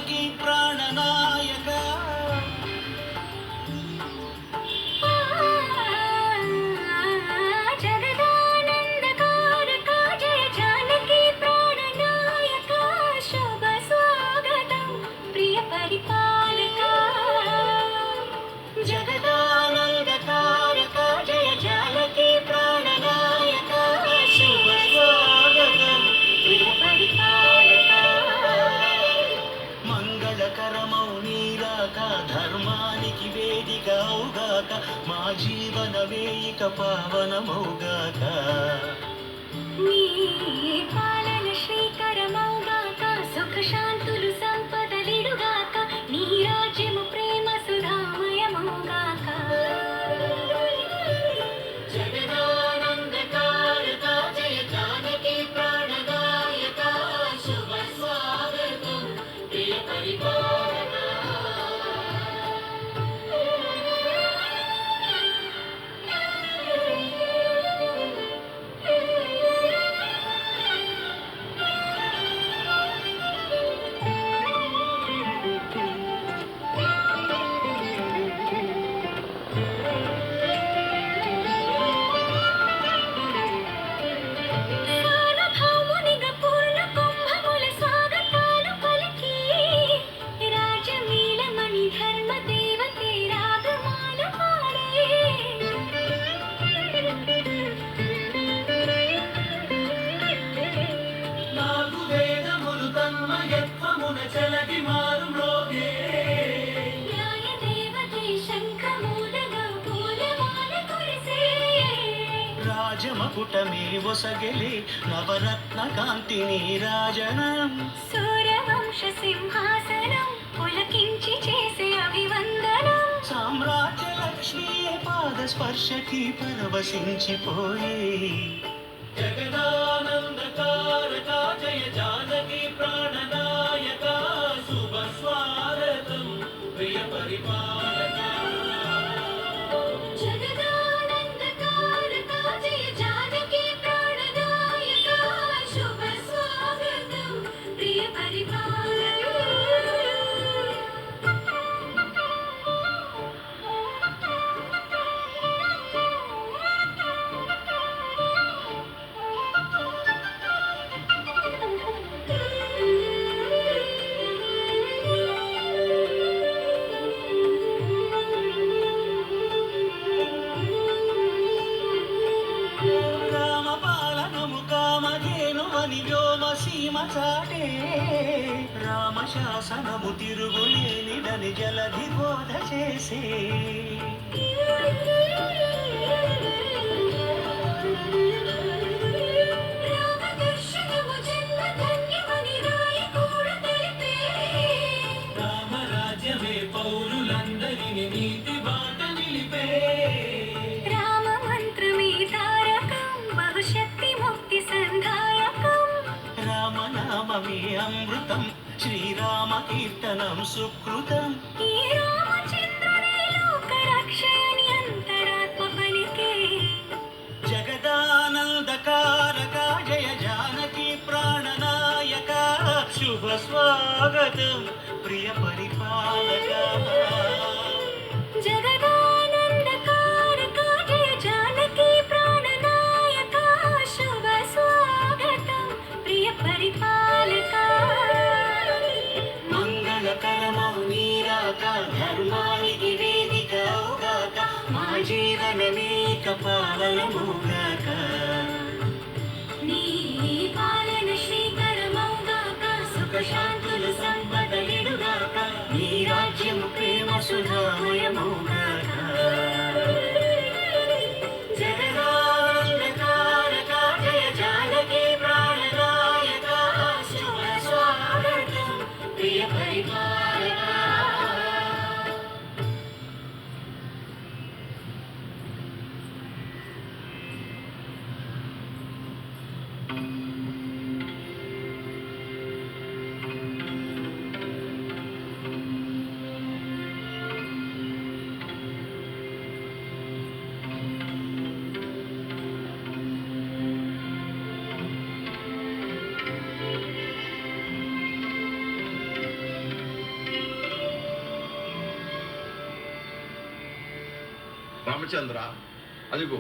జానకి ప్రాణనాయక ధర్మానికి వేదిక అవుగాక మా జీవన వేయిక పావనమౌగాక నీ పాలన శ్రీకరమౌగాక సుఖ శాంతులు సంపదలిడుగాక నీ రాజ్యము ప్రేమ సుధామయమౌగాక జగదానందకారక జయ జానకి ప్రాణదాయక శుభ స్వాగతం ప్రియ పరిపాలక రాజమకుటమే ఒసగెలే నవరత్న కాంతి నీరాజనం సూర్యవంశ సింహాసనం పులకించి చేసే అభివందనం సామ్రాజ్య లక్ష్మీ పాద స్పర్శకి పరవశించిపోయే జగదానందకారక జయ జానకి ప్రాణనాయక శుభ స్వాగతం ప్రియ పరిపాలక చాటే రామశాసనము తిరుగులేనిదని జలధి బోధ చేసే రామరాజ్యమే పౌరులందరిని నీతి బాట నిలిపే రామ మంత్రమే తారకం బహుశక్తి ముక్తి సంధాయకం రామనామమే అమృతం శ్రీరామ కీర్తనం సుకృతం ఈ రామచంద్రుని లోక రక్షయని అంతరాత్మ పలికే జగదానందకారక జయ జానకి ప్రాణనాయక శుభ స్వాగతం ప్రియ పరిపాలక జగదానందకారక జయ జానకి ప్రాణనాయక శుభ స్వాగతం ప్రియ పరిపాలక మంగళకరమౌ నీరాక ధర్మానికి వేదిక అవుగాక మా జీవనమేక పావనమౌగాక నీ పాలన శ్రీకరమౌగాక సుఖ శాంతులు సంపదలిడుగాక నీ రాజ్యము ప్రేమ సుధామయమౌగాక జగదానందకారక జయ జానకి ప్రాణనాయక శుభ స్వాగతం ప్రియ పరిపాలక రామచంద్ర, అదిగో